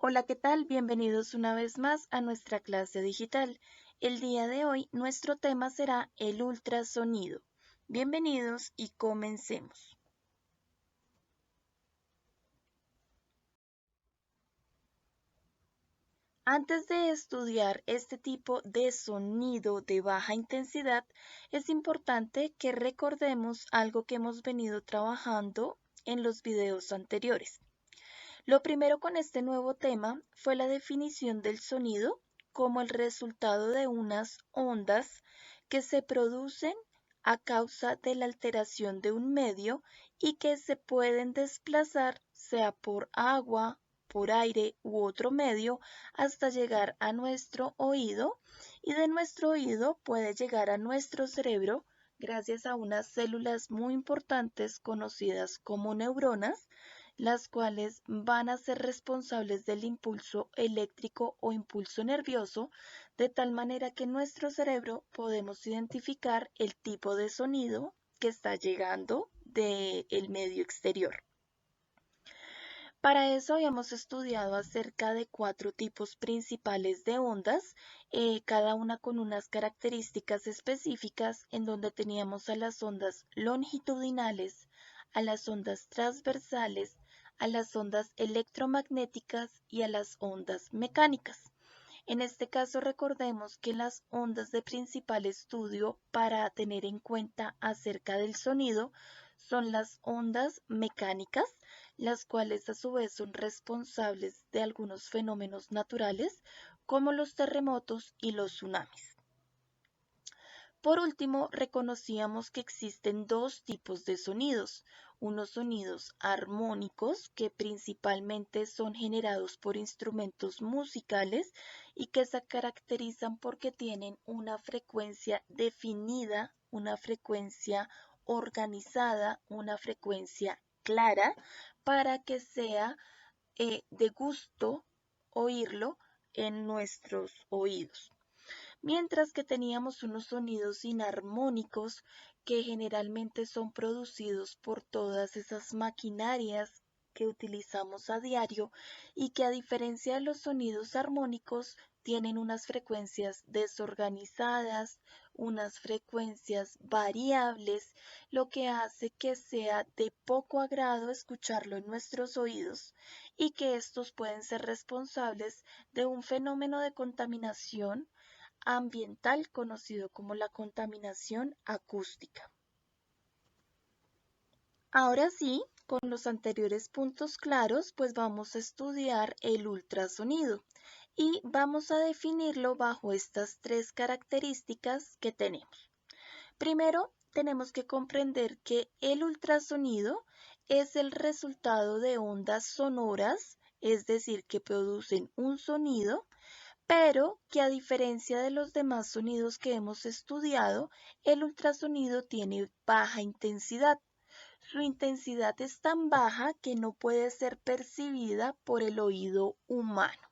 Hola, ¿qué tal? Bienvenidos una vez más a nuestra clase digital. El día de hoy nuestro tema será el ultrasonido. Bienvenidos y comencemos. Antes de estudiar este tipo de sonido de baja intensidad, es importante que recordemos algo que hemos venido trabajando en los videos anteriores. Lo primero con este nuevo tema fue la definición del sonido como el resultado de unas ondas que se producen a causa de la alteración de un medio y que se pueden desplazar sea por agua, por aire u otro medio hasta llegar a nuestro oído y de nuestro oído puede llegar a nuestro cerebro gracias a unas células muy importantes conocidas como neuronas, las cuales van a ser responsables del impulso eléctrico o impulso nervioso, de tal manera que en nuestro cerebro podemos identificar el tipo de sonido que está llegando del medio exterior. Para eso habíamos estudiado acerca de 4 tipos principales de ondas, cada una con unas características específicas, en donde teníamos a las ondas longitudinales, a las ondas transversales, a las ondas electromagnéticas y a las ondas mecánicas. En este caso recordemos que las ondas de principal estudio para tener en cuenta acerca del sonido son las ondas mecánicas, las cuales a su vez son responsables de algunos fenómenos naturales como los terremotos y los tsunamis. Por último, reconocíamos que existen 2 tipos de sonidos, unos sonidos armónicos que principalmente son generados por instrumentos musicales y que se caracterizan porque tienen una frecuencia definida, una frecuencia organizada, una frecuencia clara para que sea de gusto oírlo en nuestros oídos. Mientras que teníamos unos sonidos inarmónicos que generalmente son producidos por todas esas maquinarias que utilizamos a diario y que a diferencia de los sonidos armónicos tienen unas frecuencias desorganizadas, unas frecuencias variables, lo que hace que sea de poco agrado escucharlo en nuestros oídos y que estos pueden ser responsables de un fenómeno de contaminación ambiental conocido como la contaminación acústica. Ahora sí, con los anteriores puntos claros, pues vamos a estudiar el ultrasonido y vamos a definirlo bajo estas 3 características que tenemos. Primero, tenemos que comprender que el ultrasonido es el resultado de ondas sonoras, es decir, que producen un sonido, pero que a diferencia de los demás sonidos que hemos estudiado, el ultrasonido tiene baja intensidad. Su intensidad es tan baja que no puede ser percibida por el oído humano.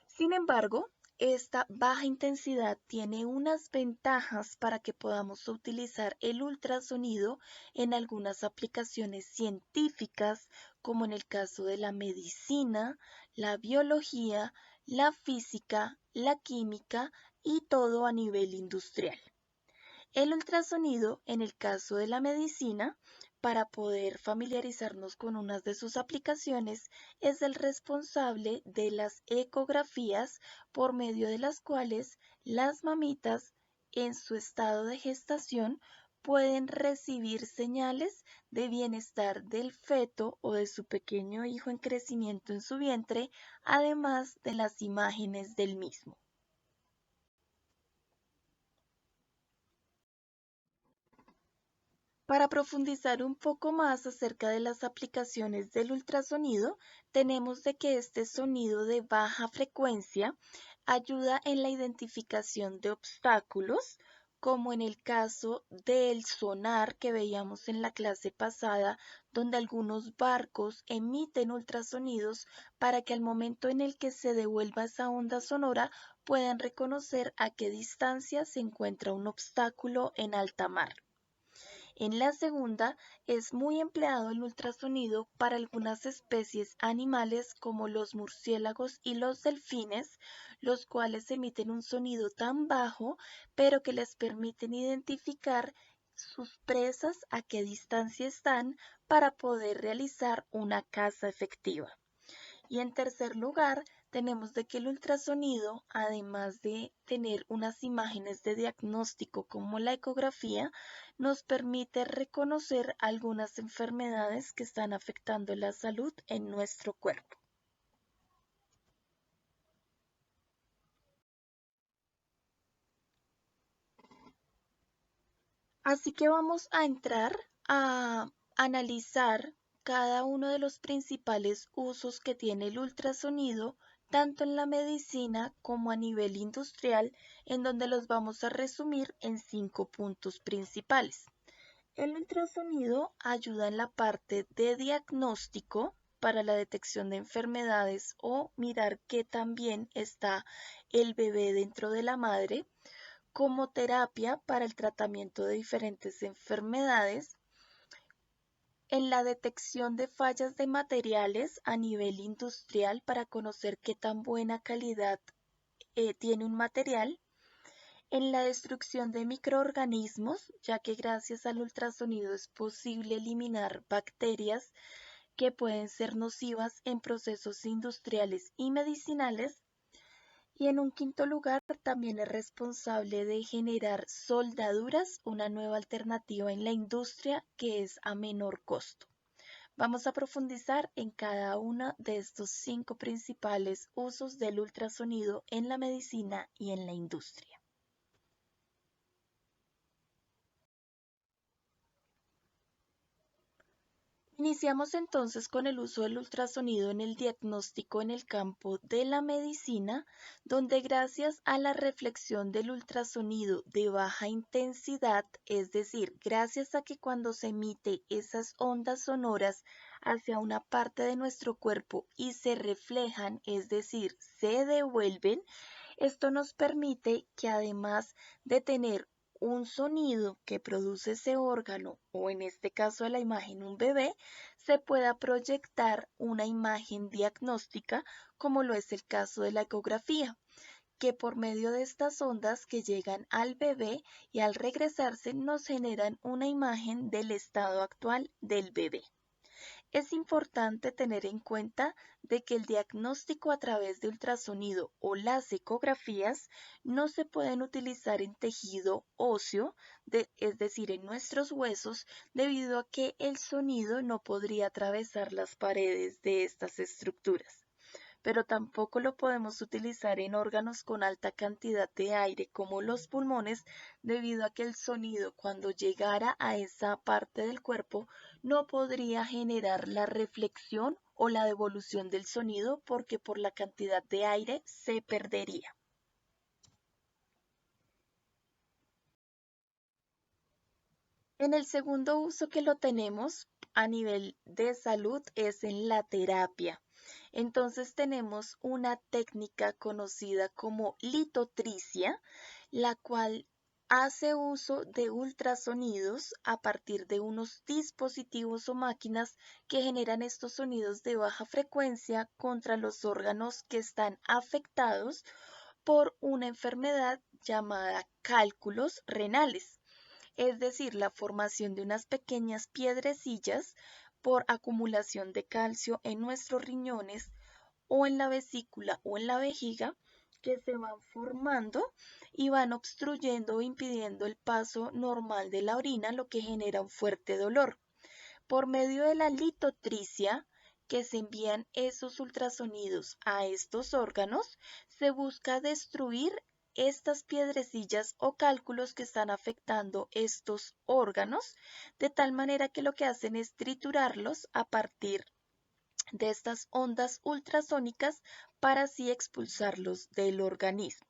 Sin embargo, esta baja intensidad tiene unas ventajas para que podamos utilizar el ultrasonido en algunas aplicaciones científicas, como en el caso de la medicina, la biología, la física, la química y todo a nivel industrial. El ultrasonido, en el caso de la medicina, para poder familiarizarnos con unas de sus aplicaciones, es el responsable de las ecografías por medio de las cuales las mamitas en su estado de gestación pueden recibir señales de bienestar del feto o de su pequeño hijo en crecimiento en su vientre, además de las imágenes del mismo. Para profundizar un poco más acerca de las aplicaciones del ultrasonido, tenemos de que este sonido de baja frecuencia ayuda en la identificación de obstáculos, como en el caso del sonar que veíamos en la clase pasada, donde algunos barcos emiten ultrasonidos para que al momento en el que se devuelva esa onda sonora puedan reconocer a qué distancia se encuentra un obstáculo en alta mar. En la segunda, es muy empleado el ultrasonido para algunas especies animales como los murciélagos y los delfines, los cuales emiten un sonido tan bajo, pero que les permiten identificar sus presas a qué distancia están para poder realizar una caza efectiva. Y en tercer lugar, tenemos de que el ultrasonido, además de tener unas imágenes de diagnóstico como la ecografía, nos permite reconocer algunas enfermedades que están afectando la salud en nuestro cuerpo. Así que vamos a entrar a analizar cada uno de los principales usos que tiene el ultrasonido, tanto en la medicina como a nivel industrial, en donde los vamos a resumir en 5 puntos principales. El ultrasonido ayuda en la parte de diagnóstico para la detección de enfermedades o mirar qué tan bien está el bebé dentro de la madre, como terapia para el tratamiento de diferentes enfermedades, en la detección de fallas de materiales a nivel industrial para conocer qué tan buena calidad tiene un material, en la destrucción de microorganismos, ya que gracias al ultrasonido es posible eliminar bacterias que pueden ser nocivas en procesos industriales y medicinales. Y en un quinto lugar, también es responsable de generar soldaduras, una nueva alternativa en la industria que es a menor costo. Vamos a profundizar en cada uno de estos 5 principales usos del ultrasonido en la medicina y en la industria. Iniciamos entonces con el uso del ultrasonido en el diagnóstico en el campo de la medicina, donde gracias a la reflexión del ultrasonido de baja intensidad, es decir, gracias a que cuando se emite esas ondas sonoras hacia una parte de nuestro cuerpo y se reflejan, es decir, se devuelven, esto nos permite que además de tener un sonido que produce ese órgano, o en este caso la imagen un bebé, se pueda proyectar una imagen diagnóstica, como lo es el caso de la ecografía, que por medio de estas ondas que llegan al bebé y al regresarse nos generan una imagen del estado actual del bebé. Es importante tener en cuenta de que el diagnóstico a través de ultrasonido o las ecografías no se pueden utilizar en tejido óseo, es decir, en nuestros huesos, debido a que el sonido no podría atravesar las paredes de estas estructuras, pero tampoco lo podemos utilizar en órganos con alta cantidad de aire como los pulmones, debido a que el sonido cuando llegara a esa parte del cuerpo no podría generar la reflexión o la devolución del sonido porque por la cantidad de aire se perdería. En el segundo uso que lo tenemos a nivel de salud es en la terapia. Entonces tenemos una técnica conocida como litotricia, la cual hace uso de ultrasonidos a partir de unos dispositivos o máquinas que generan estos sonidos de baja frecuencia contra los órganos que están afectados por una enfermedad llamada cálculos renales, es decir, la formación de unas pequeñas piedrecillas por acumulación de calcio en nuestros riñones o en la vesícula o en la vejiga, que se van formando y van obstruyendo o impidiendo el paso normal de la orina, lo que genera un fuerte dolor. Por medio de la litotricia, que se envían esos ultrasonidos a estos órganos, se busca destruir estas piedrecillas o cálculos que están afectando estos órganos, de tal manera que lo que hacen es triturarlos a partir de estas ondas ultrasónicas para así expulsarlos del organismo.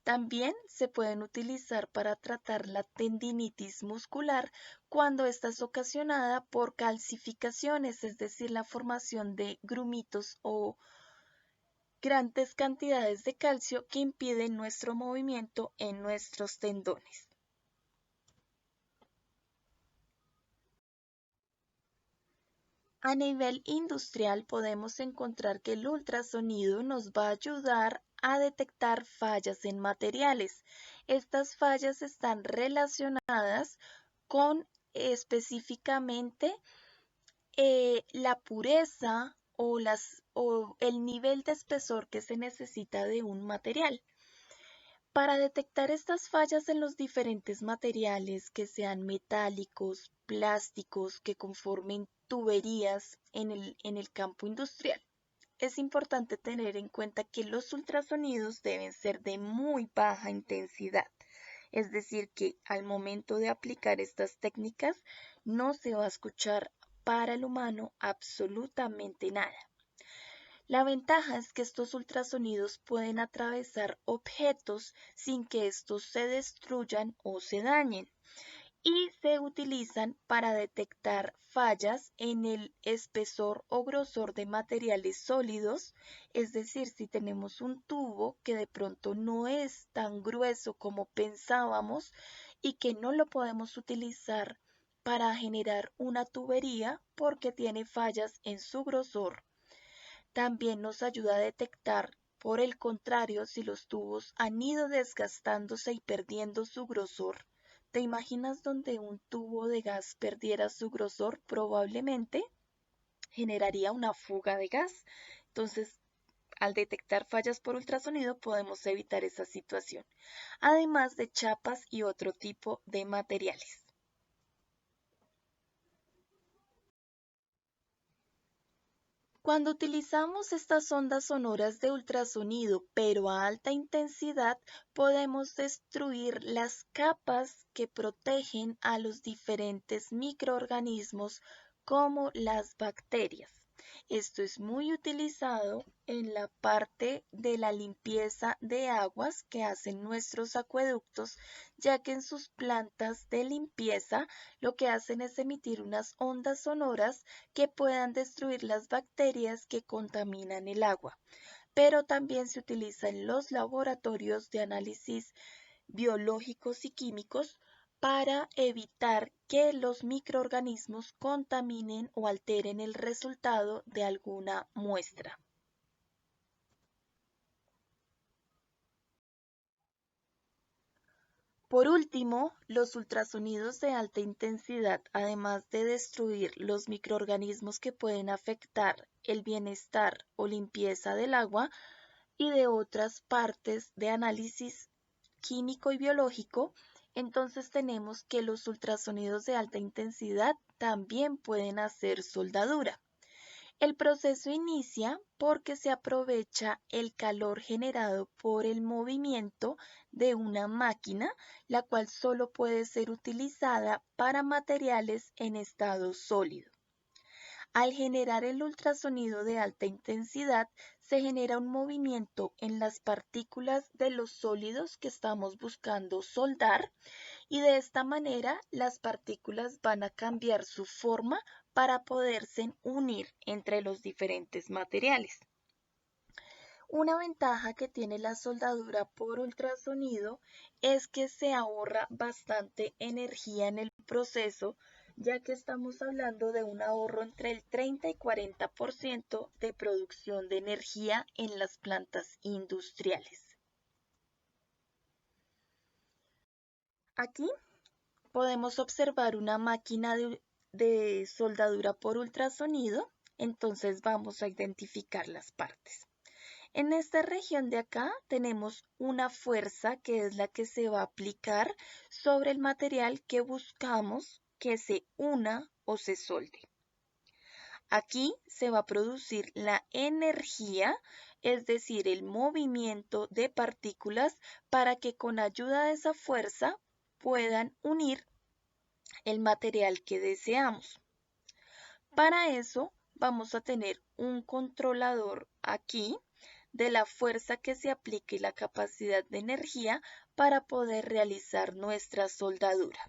También se pueden utilizar para tratar la tendinitis muscular cuando esta es ocasionada por calcificaciones, es decir, la formación de grumitos o grandes cantidades de calcio que impiden nuestro movimiento en nuestros tendones. A nivel industrial podemos encontrar que el ultrasonido nos va a ayudar a detectar fallas en materiales. Estas fallas están relacionadas con específicamente la pureza o el nivel de espesor que se necesita de un material. Para detectar estas fallas en los diferentes materiales, que sean metálicos, plásticos, que conformen tuberías en el campo industrial, es importante tener en cuenta que los ultrasonidos deben ser de muy baja intensidad. Es decir, que al momento de aplicar estas técnicas no se va a escuchar para el humano absolutamente nada. La ventaja es que estos ultrasonidos pueden atravesar objetos sin que estos se destruyan o se dañen y se utilizan para detectar fallas en el espesor o grosor de materiales sólidos, es decir, si tenemos un tubo que de pronto no es tan grueso como pensábamos y que no lo podemos utilizar para generar una tubería porque tiene fallas en su grosor. También nos ayuda a detectar, por el contrario, si los tubos han ido desgastándose y perdiendo su grosor. ¿Te imaginas donde un tubo de gas perdiera su grosor? Probablemente generaría una fuga de gas. Entonces, al detectar fallas por ultrasonido podemos evitar esa situación, además de chapas y otro tipo de materiales. Cuando utilizamos estas ondas sonoras de ultrasonido, pero a alta intensidad, podemos destruir las capas que protegen a los diferentes microorganismos como las bacterias. Esto es muy utilizado en la parte de la limpieza de aguas que hacen nuestros acueductos, ya que en sus plantas de limpieza lo que hacen es emitir unas ondas sonoras que puedan destruir las bacterias que contaminan el agua. Pero también se utiliza en los laboratorios de análisis biológicos y químicos para evitar que los microorganismos contaminen o alteren el resultado de alguna muestra. Por último, los ultrasonidos de alta intensidad, además de destruir los microorganismos que pueden afectar el bienestar o limpieza del agua y de otras partes de análisis químico y biológico, entonces tenemos que los ultrasonidos de alta intensidad también pueden hacer soldadura. El proceso inicia porque se aprovecha el calor generado por el movimiento de una máquina, la cual solo puede ser utilizada para materiales en estado sólido. Al generar el ultrasonido de alta intensidad, se genera un movimiento en las partículas de los sólidos que estamos buscando soldar y de esta manera las partículas van a cambiar su forma para poderse unir entre los diferentes materiales. Una ventaja que tiene la soldadura por ultrasonido es que se ahorra bastante energía en el proceso, ya que estamos hablando de un ahorro entre el 30 y 40% de producción de energía en las plantas industriales. Aquí podemos observar una máquina de soldadura por ultrasonido, entonces vamos a identificar las partes. En esta región de acá tenemos una fuerza que es la que se va a aplicar sobre el material que buscamos que se una o se solde. Aquí se va a producir la energía, es decir, el movimiento de partículas para que con ayuda de esa fuerza puedan unir el material que deseamos. Para eso vamos a tener un controlador aquí de la fuerza que se aplique y la capacidad de energía para poder realizar nuestra soldadura.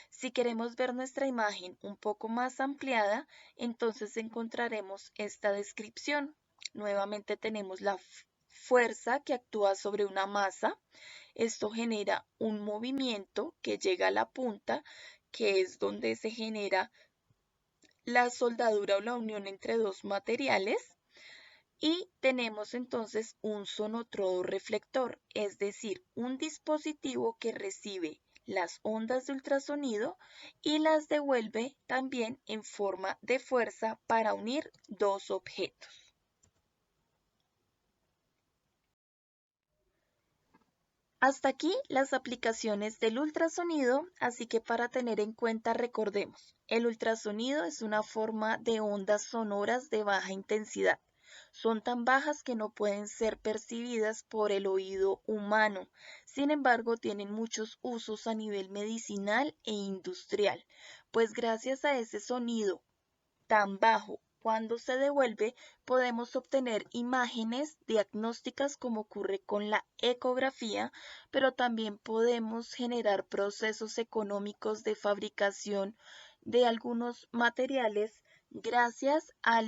Si queremos ver nuestra imagen un poco más ampliada, entonces encontraremos esta descripción. Nuevamente tenemos la fuerza que actúa sobre una masa. Esto genera un movimiento que llega a la punta, que es donde se genera la soldadura o la unión entre dos materiales. Y tenemos entonces un sonotrodo reflector, es decir, un dispositivo que recibe las ondas de ultrasonido y las devuelve también en forma de fuerza para unir dos objetos. Hasta aquí las aplicaciones del ultrasonido, así que para tener en cuenta recordemos, el ultrasonido es una forma de ondas sonoras de baja intensidad. Son tan bajas que no pueden ser percibidas por el oído humano. Sin embargo, tienen muchos usos a nivel medicinal e industrial, pues gracias a ese sonido tan bajo, cuando se devuelve, podemos obtener imágenes diagnósticas como ocurre con la ecografía, pero también podemos generar procesos económicos de fabricación de algunos materiales gracias a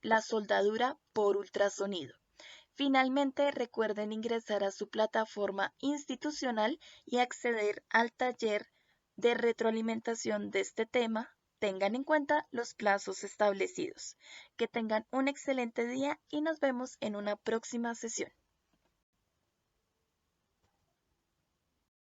la soldadura por ultrasonido. Finalmente, recuerden ingresar a su plataforma institucional y acceder al taller de retroalimentación de este tema. Tengan en cuenta los plazos establecidos. Que tengan un excelente día y nos vemos en una próxima sesión.